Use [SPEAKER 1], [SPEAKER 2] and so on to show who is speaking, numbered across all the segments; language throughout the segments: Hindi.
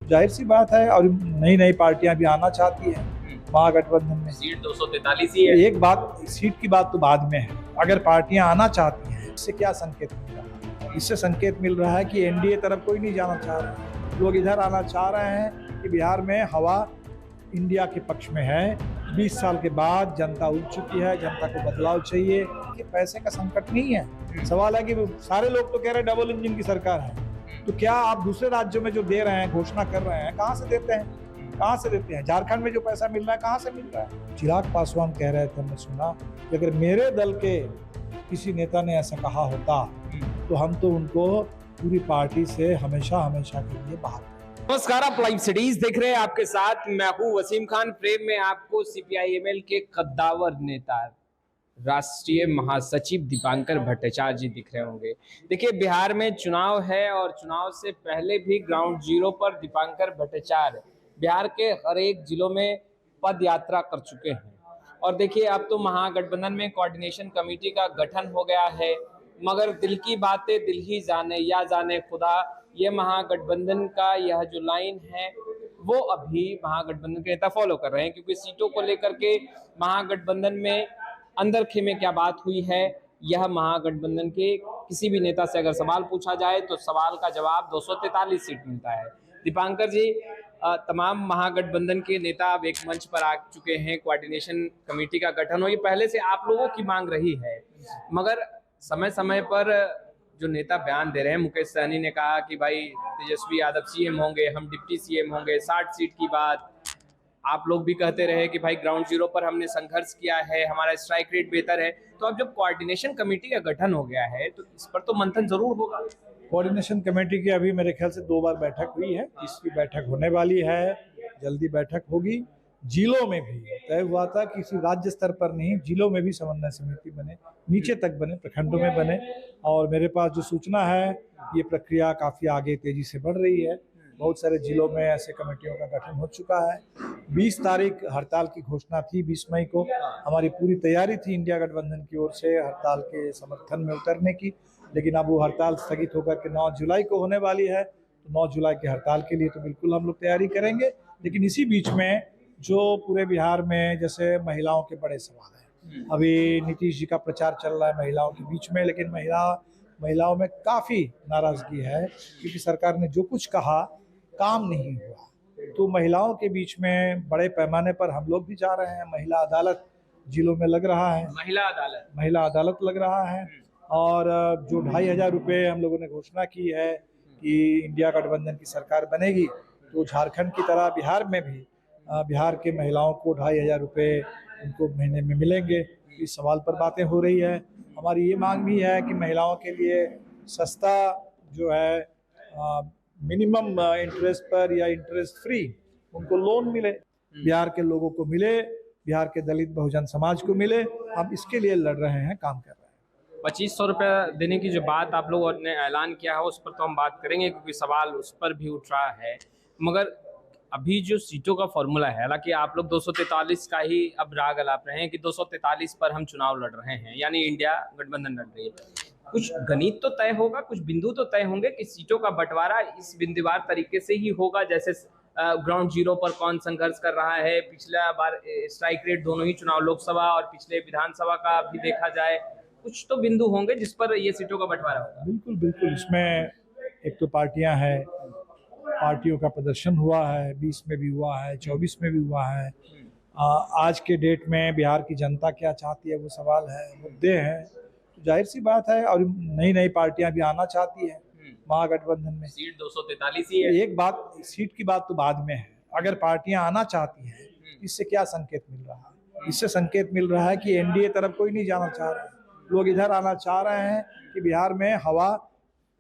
[SPEAKER 1] जाहिर सी बात है, और नई नई पार्टियां भी आना चाहती है महागठबंधन में।
[SPEAKER 2] सीट 243 ही है।
[SPEAKER 1] एक बात, सीट की बात तो बाद में है। अगर पार्टियां आना चाहती हैं, इससे क्या संकेत मिल रहा है? इससे संकेत मिल रहा है कि एनडीए तरफ कोई नहीं जाना चाह रहा। लोग इधर आना चाह रहे हैं कि बिहार में हवा इंडिया के पक्ष में है। 20 साल के बाद जनता उठ चुकी है, जनता को बदलाव चाहिए। कि पैसे का संकट नहीं है। सवाल है कि सारे लोग तो कह रहे हैं डबल इंजन की सरकार है, तो क्या आप दूसरे राज्यों में जो दे रहे हैं, घोषणा कर रहे हैं, कहाँ से देते हैं? कहाँ से देते हैं? झारखंड में जो पैसा मिल रहा है, कहाँ से मिल रहा है? चिराग पासवान कह रहे थे, मैं सुना कि अगर मेरे दल के किसी नेता ने ऐसा कहा होता तो हम तो उनको पूरी पार्टी से हमेशा हमेशा के लिए बाहर।
[SPEAKER 2] नमस्कार, आप लाइव सिटीज देख रहे हैं। आपके साथ मैं हूं वसीम खान। फ्रेम में आपको सीपीआई-एमएल के कद्दावर नेता, राष्ट्रीय महासचिव दीपांकर भट्टाचार्य जी दिख रहे होंगे। देखिए, बिहार में चुनाव है और चुनाव से पहले भी ग्राउंड जीरो पर दीपांकर भट्टाचार्य बिहार के हर एक जिलों में पद यात्रा कर चुके हैं। और देखिए, अब तो महागठबंधन में कोऑर्डिनेशन कमेटी का गठन हो गया है, मगर दिल की बातें दिल ही जाने, या जाने खुदा। ये महागठबंधन का यह जो लाइन है वो अभी महागठबंधन के नेता फॉलो कर रहे हैं, क्योंकि सीटों को लेकर के महागठबंधन में अंदर खेमे क्या बात हुई है, यह महागठबंधन के किसी भी नेता से अगर सवाल पूछा जाए तो सवाल का जवाब 243 सीट मिलता है। दीपांकर जी, तमाम महागठबंधन के नेता अब एक मंच पर आ चुके हैं। कोऑर्डिनेशन कमेटी का गठन हो, ये पहले से आप लोगों की मांग रही है, मगर समय समय पर जो नेता बयान दे रहे हैं, मुकेश सहनी ने कहा कि भाई तेजस्वी यादव सीएम होंगे, हम डिप्टी सीएम होंगे, 60 सीट की बात। आप लोग भी कहते रहे कि भाई ग्राउंड जीरो पर हमने संघर्ष किया है, हमारा स्ट्राइक रेट बेहतर है। तो अब जब कोऑर्डिनेशन कमेटी का गठन हो गया है तो इस पर तो मंथन जरूर होगा।
[SPEAKER 1] कोऑर्डिनेशन कमेटी की अभी मेरे ख्याल से 2 बार बैठक हुई है, तीसरी बैठक होने वाली है, जल्दी बैठक होगी। जिलों में भी तय हुआ था कि किसी राज्य स्तर पर नहीं, जिलों में भी समन्वय समिति बने, नीचे तक बने, प्रखंडों में बने। और मेरे पास जो सूचना है, ये प्रक्रिया काफ़ी आगे तेजी से बढ़ रही है। बहुत सारे जिलों में ऐसे कमेटियों का गठन हो चुका है। 20 तारीख हड़ताल की घोषणा थी, 20 मई को हमारी पूरी तैयारी थी इंडिया गठबंधन की ओर से हड़ताल के समर्थन में उतरने की, लेकिन अब वो हड़ताल स्थगित होकर के 9 जुलाई को होने वाली है। तो 9 जुलाई के हड़ताल के लिए तो बिल्कुल हम लोग तैयारी करेंगे, लेकिन इसी बीच में जो पूरे बिहार में जैसे महिलाओं के बड़े सवाल हैं, अभी नीतीश जी का प्रचार चल रहा है महिलाओं के बीच में, लेकिन महिलाओं में काफ़ी नाराज़गी है, क्योंकि सरकार ने जो कुछ कहा काम नहीं हुआ। तो महिलाओं के बीच में बड़े पैमाने पर हम लोग भी जा रहे हैं। महिला अदालत जिलों में लग रहा है, महिला अदालत लग रहा है। और जो 2,500 रुपये हम लोगों ने घोषणा की है कि इंडिया गठबंधन की सरकार बनेगी, तो झारखंड की तरह बिहार में भी बिहार के महिलाओं को 2,500 रुपये उनको महीने में मिलेंगे। इस सवाल पर बातें हो रही है। हमारी ये मांग भी है कि महिलाओं के लिए सस्ता जो है मिनिमम इंटरेस्ट पर या इंटरेस्ट फ्री उनको लोन मिले, बिहार के लोगों को मिले, बिहार के दलित बहुजन समाज को मिले। हम इसके लिए लड़ रहे हैं, काम कर रहे हैं।
[SPEAKER 2] 2500 रुपये देने की जो बात आप लोगों ने ऐलान किया है उस पर तो हम बात करेंगे, क्योंकि सवाल उस पर भी उठ रहा है। मगर अभी जो सीटों का फॉर्मूला है, हालांकि आप लोग 243 का ही अब राग अलाप रहे हैं कि 243 पर हम चुनाव लड़ रहे हैं, यानी इंडिया गठबंधन लड़ रही है। कुछ गणित तो तय होगा, कुछ बिंदु तो तय होंगे कि सीटों का बंटवारा इस बिंदुवार तरीके से ही होगा, जैसे ग्राउंड जीरो पर कौन संघर्ष कर रहा है। पिछला बार स्ट्राइक रेट दोनों ही चुनाव, लोकसभा और पिछले विधानसभा का भी देखा जाए, कुछ तो बिंदु होंगे जिस पर ये सीटों का बंटवारा होगा।
[SPEAKER 1] बिल्कुल बिल्कुल, इसमें एक तो पार्टियां हैं, पार्टियों का प्रदर्शन हुआ है, 20 में भी हुआ है, 24 में भी हुआ है। आज के डेट में बिहार की जनता क्या चाहती है वो सवाल है, मुद्दे हैं। तो जाहिर सी बात है, और नई नई पार्टियां भी आना चाहती है महागठबंधन में।
[SPEAKER 2] सीट 243 ही है।
[SPEAKER 1] एक बात, सीट की बात तो बाद में है। अगर पार्टियां आना चाहती हैं, इससे क्या संकेत मिल रहा है? इससे संकेत मिल रहा है कि एनडीए तरफ कोई नहीं जाना चाह रहा है। लोग इधर आना चाह रहे हैं कि बिहार में हवा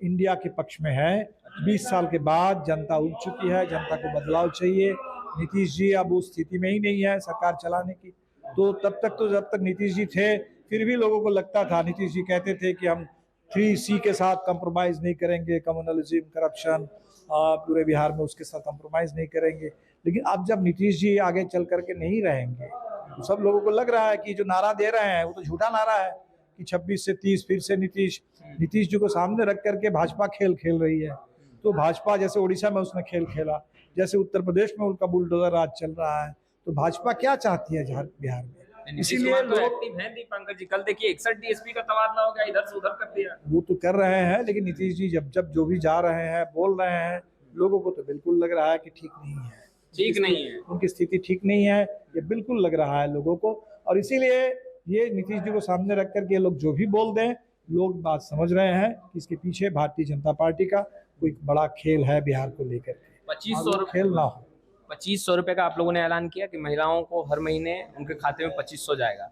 [SPEAKER 1] इंडिया के पक्ष में है। 20 साल के बाद जनता उठ चुकी है, जनता को बदलाव चाहिए। नीतीश जी अब उस स्थिति में ही नहीं है सरकार चलाने की। तो तब तक तो जब तक नीतीश जी थे, फिर भी लोगों को लगता था, नीतीश जी कहते थे कि हम 3C के साथ कंप्रोमाइज़ नहीं करेंगे, कम्युनलिज्म, करप्शन, पूरे बिहार में उसके साथ कंप्रोमाइज़ नहीं करेंगे। लेकिन अब जब नीतीश जी आगे चल करके नहीं रहेंगे, तो सब लोगों को लग रहा है कि जो नारा दे रहे हैं वो तो झूठा नारा है कि 26 से 30 फिर से नीतीश जी को सामने रख करके भाजपा खेल खेल रही है। तो भाजपा जैसे उड़ीसा में उसने खेल खेला, जैसे उत्तर प्रदेश में उनका बुलडोजर राज चल रहा है, तो भाजपा क्या चाहती है बिहार में?
[SPEAKER 2] इसीलिए तो एक्टिव हैं दीपांकर जी। कल देखिए 61 डीएसपी का तबादला हो गया, इधर से उधर कर दिया।
[SPEAKER 1] वो तो कर रहे हैं, लेकिन नीतीश जी जब जो भी जा रहे हैं, बोल रहे हैं, लोगों को तो बिल्कुल लग रहा है कि ठीक नहीं है,
[SPEAKER 2] ठीक नहीं है,
[SPEAKER 1] उनकी स्थिति ठीक नहीं है, ये बिल्कुल लग रहा है लोगों को। और इसीलिए ये नीतीश जी को सामने रख करके लोग जो भी बोल दें, लोग बात समझ रहे हैं कि इसके पीछे भारतीय जनता पार्टी का कोई बड़ा खेल है बिहार को लेकर के।
[SPEAKER 2] 2500
[SPEAKER 1] खेल ना हो।
[SPEAKER 2] 2500 रुपए का आप लोगों ने ऐलान किया कि महिलाओं को हर महीने उनके खाते में 2500 जाएगा।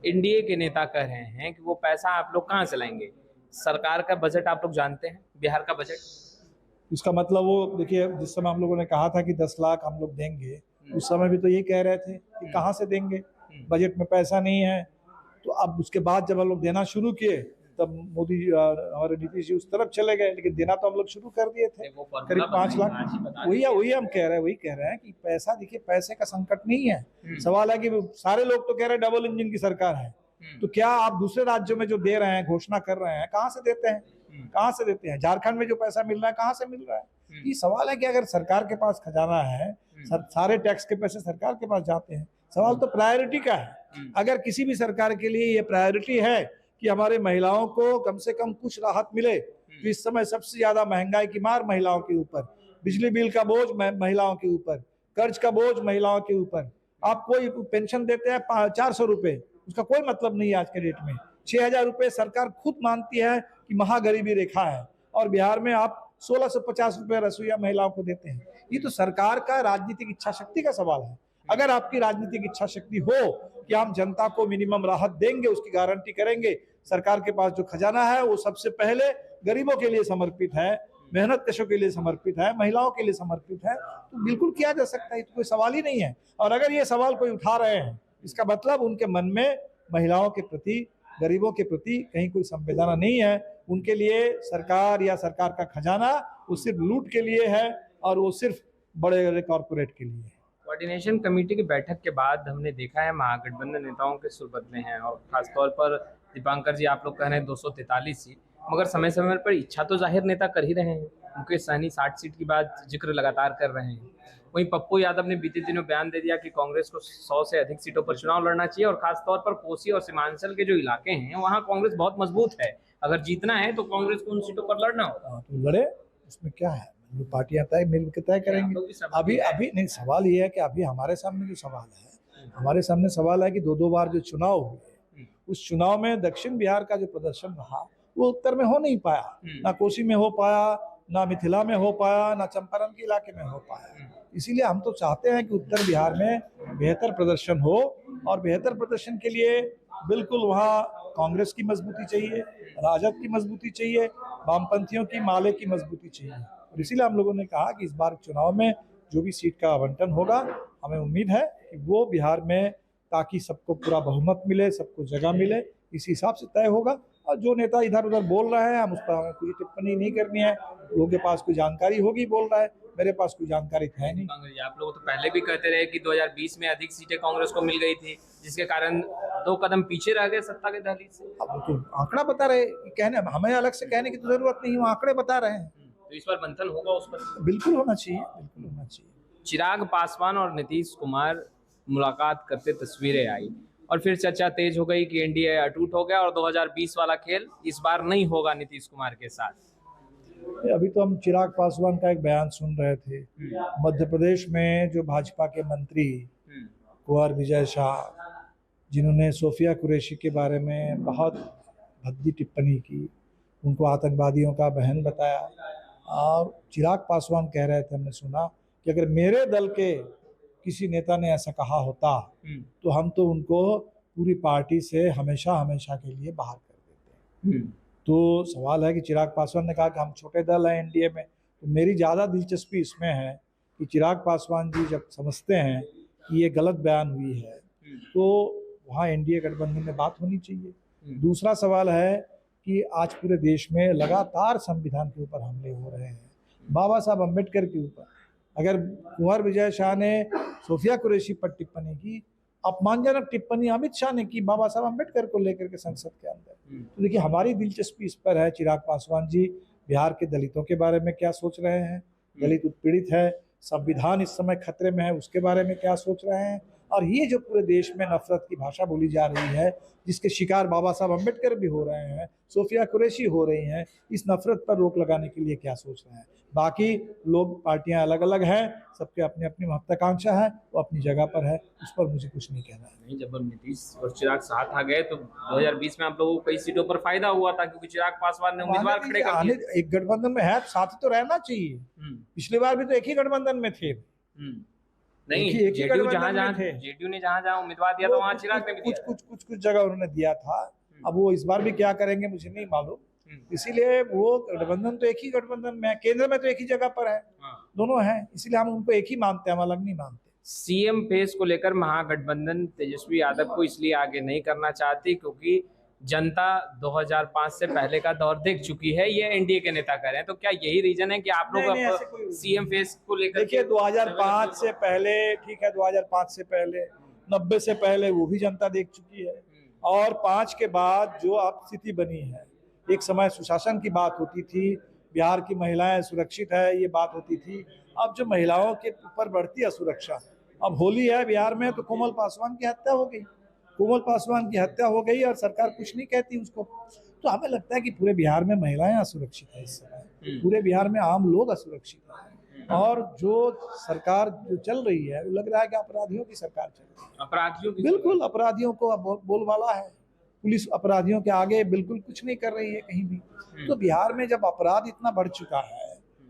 [SPEAKER 2] एनडीए के नेता कह रहे हैं कि वो पैसा आप लोग कहाँ से लाएंगे? सरकार का बजट आप लोग जानते हैं, बिहार का बजट।
[SPEAKER 1] इसका मतलब वो देखिए, जिस समय हम लोगों ने कहा था कि 10 लाख हम लोग देंगे, उस समय भी तो ये कह रहे थे कि कहाँ से देंगे, बजट में पैसा नहीं है। तो अब उसके बाद जब हम लोग देना शुरू किए, तब मोदी जी हमारे नीतीश जी उस तरफ चले गए, लेकिन देना तो हम लोग शुरू कर दिए थे, करीब 5 लाख। वही हम कह रहे हैं कि पैसा, देखिए पैसे का संकट नहीं है। सवाल है कि सारे लोग तो कह रहे हैं डबल इंजन की सरकार है, तो क्या आप दूसरे राज्यों में जो दे रहे हैं, घोषणा कर रहे हैं, कहाँ से देते हैं? कहाँ से देते हैं? झारखंड में जो पैसा मिल रहा है, कहाँ से मिल रहा है? ये सवाल है कि अगर सरकार के पास खजाना है, सारे टैक्स के पैसे सरकार के पास जाते हैं, सवाल तो प्रायोरिटी का है। अगर किसी भी सरकार के लिए ये प्रायोरिटी है कि हमारे महिलाओं को कम से कम कुछ राहत मिले, तो इस समय सबसे ज्यादा महंगाई की मार महिलाओं के ऊपर, बिजली बिल का बोझ महिलाओं के ऊपर, कर्ज का बोझ महिलाओं के ऊपर। आप कोई पेंशन देते हैं 400 रुपए, उसका कोई मतलब नहीं है आज के डेट में। 6000 रुपए सरकार खुद मानती है कि महागरीबी रेखा है, और बिहार में आप 1650 रुपए रसोईया महिलाओं को देते हैं। ये तो सरकार का राजनीतिक इच्छा शक्ति का सवाल है। अगर आपकी राजनीतिक इच्छा शक्ति हो कि हम जनता को मिनिमम राहत देंगे, उसकी गारंटी करेंगे, सरकार के पास जो खजाना है वो सबसे पहले गरीबों के लिए समर्पित है, मेहनत कशों के लिए समर्पित है, महिलाओं के लिए समर्पित है, तो बिल्कुल किया जा सकता है, तो कोई सवाल ही नहीं है। और अगर ये सवाल कोई उठा रहे हैं, इसका मतलब उनके मन में महिलाओं के प्रति, गरीबों के प्रति कहीं कोई संवेदना नहीं है। उनके लिए सरकार या सरकार का खजाना वो सिर्फ लूट के लिए है, और वो सिर्फ बड़े बड़े कॉर्पोरेट के लिए है।
[SPEAKER 2] कोऑर्डिनेशन कमेटी की बैठक के बाद हमने देखा है महागठबंधन नेताओं के सुर बदले हैं, और खासतौर पर दीपांकर जी आप लोग कह रहे हैं 243 सीट, मगर समय समय पर इच्छा तो जाहिर नेता कर ही रहे हैं। मुकेश सहनी 60 सीट की बात जिक्र लगातार कर रहे हैं। वहीं पप्पू यादव ने बीते दिनों बयान दे दिया कि कांग्रेस को 100 से अधिक सीटों पर चुनाव लड़ना चाहिए, और खासतौर पर कोसी और सीमांचल के जो इलाके हैं वहाँ कांग्रेस बहुत मजबूत है, अगर जीतना है तो कांग्रेस को उन सीटों पर लड़ना होगा।
[SPEAKER 1] तो लड़े, उसमें क्या है, पार्टियां मिल के तय करेंगे। अभी नहीं, सवाल ये है कि अभी हमारे सामने जो सवाल है, हमारे सामने सवाल है कि 2 बार जो चुनाव हुए, उस चुनाव में दक्षिण बिहार का जो प्रदर्शन रहा वो उत्तर में हो नहीं पाया, ना कोसी में हो पाया, ना मिथिला में हो पाया, ना चंपारण के इलाके में हो पाया। इसीलिए हम तो चाहते हैं कि उत्तर बिहार में बेहतर प्रदर्शन हो, और बेहतर प्रदर्शन के लिए बिल्कुल वहाँ कांग्रेस की मजबूती चाहिए, राजद की मजबूती चाहिए, वामपंथियों की, माले की मजबूती चाहिए। और इसीलिए हम लोगों ने कहा कि इस बार चुनाव में जो भी सीट का आवंटन होगा, हमें उम्मीद है कि वो बिहार में, ताकि सबको पूरा बहुमत मिले, सबको जगह मिले, इस हिसाब से तय होगा। और जो नेता इधर उधर बोल रहे हैं, हम उस पर हमें कोई टिप्पणी नहीं करनी है। लोगों के पास कोई जानकारी होगी बोल रहा है, मेरे पास कोई जानकारी है नहीं।
[SPEAKER 2] आप लोग तो पहले भी कहते रहे कि 2020 में अधिक सीटें कांग्रेस को मिल गई थी, जिसके कारण 2 कदम पीछे रह गए सत्ता के दहलीज से।
[SPEAKER 1] अब तो आंकड़ा बता रहे, कहने हमें अलग से कहने की तो जरूरत नहीं, वो आंकड़े बता रहे हैं।
[SPEAKER 2] तो इस बार मंथन होगा उस पर?
[SPEAKER 1] बिल्कुल होना चाहिए, बिल्कुल होना चाहिए।
[SPEAKER 2] चिराग पासवान और नीतीश कुमार मुलाकात करते तस्वीरें आई, और फिर चर्चा तेज हो गई कि एनडीए अटूट हो गया और 2020 वाला खेल इस बार नहीं होगा नीतीश कुमार के साथ।
[SPEAKER 1] अभी तो हम चिराग पासवान का एक बयान सुन रहे थे। मध्य प्रदेश में जो भाजपा के मंत्री कुंवर विजय शाह, जिन्होंने सोफिया कुरैशी के बारे में बहुत भद्दी टिप्पणी की, उनको आतंकवादियों का बहन बताया, और चिराग पासवान कह रहे थे, हमने सुना कि अगर मेरे दल के किसी नेता ने ऐसा कहा होता तो हम तो उनको पूरी पार्टी से हमेशा हमेशा के लिए बाहर कर देते। तो सवाल है कि चिराग पासवान ने कहा कि हम छोटे दल हैं एनडीए में, तो मेरी ज़्यादा दिलचस्पी इसमें है कि चिराग पासवान जी जब समझते हैं कि ये गलत बयान हुई है, तो वहाँ एनडीए गठबंधन में बात होनी चाहिए। दूसरा सवाल है कि आज पूरे देश में लगातार संविधान के ऊपर हमले हो रहे हैं, बाबा साहब अम्बेडकर के ऊपर। अगर कुंवर विजय शाह ने सोफिया कुरैशी पर टिप्पणी की, अपमानजनक टिप्पणी अमित शाह ने की बाबा साहब अम्बेडकर को लेकर के संसद के अंदर, तो देखिए हमारी दिलचस्पी इस पर है। चिराग पासवान जी बिहार के दलितों के बारे में क्या सोच रहे हैं, दलित उत्पीड़ित है, संविधान इस समय खतरे में है, उसके बारे में क्या सोच रहे हैं। और ये जो पूरे देश में नफरत की भाषा बोली जा रही है, जिसके शिकार बाबा साहब अम्बेडकर भी हो रहे हैं, सोफिया कुरैशी हो रही हैं, इस नफरत पर रोक लगाने के लिए क्या सोच रहे हैं। बाकी लोग, पार्टियां अलग अलग हैं, सबके अपनी अपनी महत्वाकांक्षा है, वो अपनी जगह पर है, उस पर मुझे कुछ नहीं कहना है।
[SPEAKER 2] नहीं, जब नीतीश और चिराग साथ आ गए तो 2020 में आप लोगों को कई सीटों पर फायदा हुआ था, क्योंकि चिराग पासवान ने उम्मीदवार खड़े कर दिए।
[SPEAKER 1] एक गठबंधन में है, साथ तो रहना चाहिए। पिछली बार भी तो एक ही गठबंधन में थे।
[SPEAKER 2] नहीं, जेडीयू ने जहां उम्मीदवार दिया था वहां चिराग ने भी दिया।
[SPEAKER 1] कुछ जगह उन्होंने दिया था। अब वो इस बार भी क्या करेंगे मुझे नहीं मालूम, इसीलिए वो गठबंधन तो एक ही गठबंधन में है, केंद्र में तो एक ही जगह पर है, दोनों हैं, इसीलिए हम उनको एक ही मानते हैं, हम अलग नहीं मानते।
[SPEAKER 2] सीएम फेस को लेकर महागठबंधन तेजस्वी यादव को इसलिए आगे नहीं करना चाहती क्योंकि जनता 2005 से पहले का दौर देख चुकी है, ये एनडीए के नेता कह रहे हैं। तो क्या यही रीजन है कि आप लोग सीएम फेस को लेकर?
[SPEAKER 1] देखिए 2005 से पहले, ठीक है, 2005 से पहले, 90 से पहले वो भी जनता देख चुकी है, और 5 के बाद जो अब स्थिति बनी है, एक समय सुशासन की बात होती थी, बिहार की महिलाएं सुरक्षित है ये बात होती थी, अब जो महिलाओं के ऊपर बढ़ती है सुरक्षा, अब होली है बिहार में तो कोमल पासवान की हत्या हो गई, कोमल पासवान की हत्या हो गई और सरकार कुछ नहीं कहती उसको। तो हमें लगता है कि पूरे बिहार में महिलाएं असुरक्षित है इस समय, पूरे बिहार में आम लोग असुरक्षित है, और जो सरकार जो चल रही है वो लग रहा है कि अपराधियों की सरकार चल रही है।
[SPEAKER 2] अपराधियों की?
[SPEAKER 1] बिल्कुल, अपराधियों को बोलबाला है, पुलिस अपराधियों के आगे बिल्कुल कुछ नहीं कर रही है कहीं भी। तो बिहार में जब अपराध इतना बढ़ चुका है,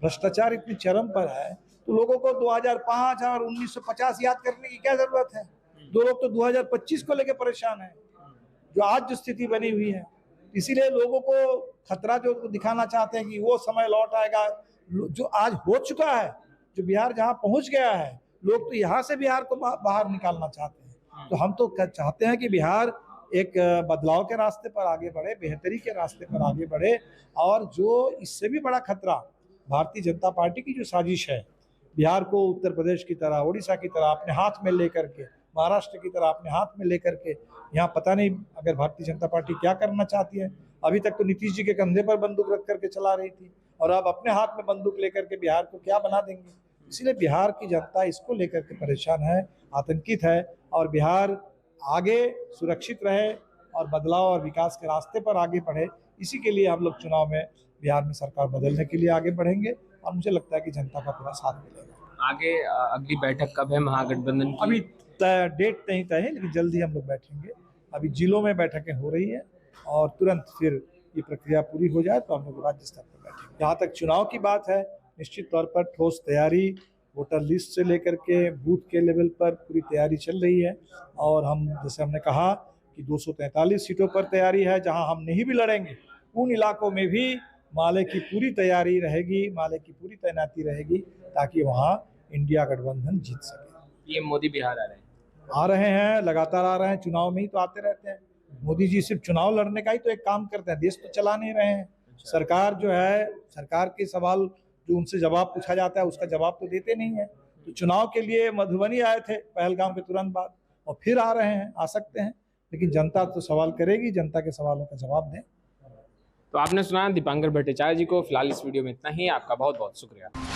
[SPEAKER 1] भ्रष्टाचार इतनी चरम पर है, तो लोगों को 2005 और 1950 याद करने की क्या जरूरत है। दो लोग तो 2025 को लेकर परेशान हैं, जो आज जो स्थिति बनी हुई है। इसीलिए लोगों को खतरा जो दिखाना चाहते हैं कि वो समय लौट आएगा, जो आज हो चुका है, जो बिहार जहां पहुंच गया है, लोग तो यहाँ से बिहार को बाहर निकालना चाहते हैं। तो हम तो चाहते हैं कि बिहार एक बदलाव के रास्ते पर आगे बढ़े, बेहतरी के रास्ते पर आगे बढ़े, और जो इससे भी बड़ा खतरा भारतीय जनता पार्टी की जो साजिश है, बिहार को उत्तर प्रदेश की तरह, उड़ीसा की तरह अपने हाथ में लेकर के, महाराष्ट्र की तरह अपने हाथ में लेकर के, यहाँ पता नहीं अगर भारतीय जनता पार्टी क्या करना चाहती है। अभी तक तो नीतीश जी के कंधे पर बंदूक रख करके चला रही थी, और अब अपने हाथ में बंदूक लेकर के बिहार को क्या बना देंगे। इसलिए बिहार की जनता इसको लेकर के परेशान है, आतंकित है, और बिहार आगे सुरक्षित रहे और बदलाव और विकास के रास्ते पर आगे बढ़े, इसी के लिए हम लोग चुनाव में बिहार में सरकार बदलने के लिए आगे बढ़ेंगे, और मुझे लगता है कि जनता का पूरा साथ मिलेगा।
[SPEAKER 2] आगे अगली बैठक कब है महागठबंधन की?
[SPEAKER 1] अभी डेट नहीं तय है, लेकिन जल्दी हम लोग बैठेंगे। अभी जिलों में बैठकें हो रही है, और तुरंत फिर ये प्रक्रिया पूरी हो जाए तो हम लोग राज्य स्तर पर बैठेंगे। जहाँ तक चुनाव की बात है, निश्चित तौर पर ठोस तैयारी, वोटर लिस्ट से लेकर के बूथ के लेवल पर पूरी तैयारी चल रही है, और हम जैसे हमने कहा कि 243 सीटों पर तैयारी है, जहां हम नहीं भी लड़ेंगे उन इलाकों में भी माले की पूरी तैयारी रहेगी, माले की पूरी तैनाती रहेगी, ताकि वहां इंडिया गठबंधन जीत सके।
[SPEAKER 2] ये मोदी बिहार
[SPEAKER 1] आ रहे हैं, लगातार आ रहे हैं, चुनाव में ही तो आते रहते हैं। मोदी जी सिर्फ चुनाव लड़ने का ही तो एक काम करते हैं, देश तो चला नहीं रहे हैं। सरकार जो है, सरकार के सवाल जो उनसे जवाब पूछा जाता है उसका जवाब तो देते नहीं है। तो चुनाव के लिए मधुबनी आए थे पहलगाम के तुरंत बाद, और फिर आ रहे हैं, आ सकते हैं, लेकिन जनता तो सवाल करेगी, जनता के सवालों का जवाब दें।
[SPEAKER 2] तो आपने सुना दीपांकर भट्टाचार्य जी को। फिलहाल इस वीडियो में इतना ही। आपका बहुत बहुत शुक्रिया।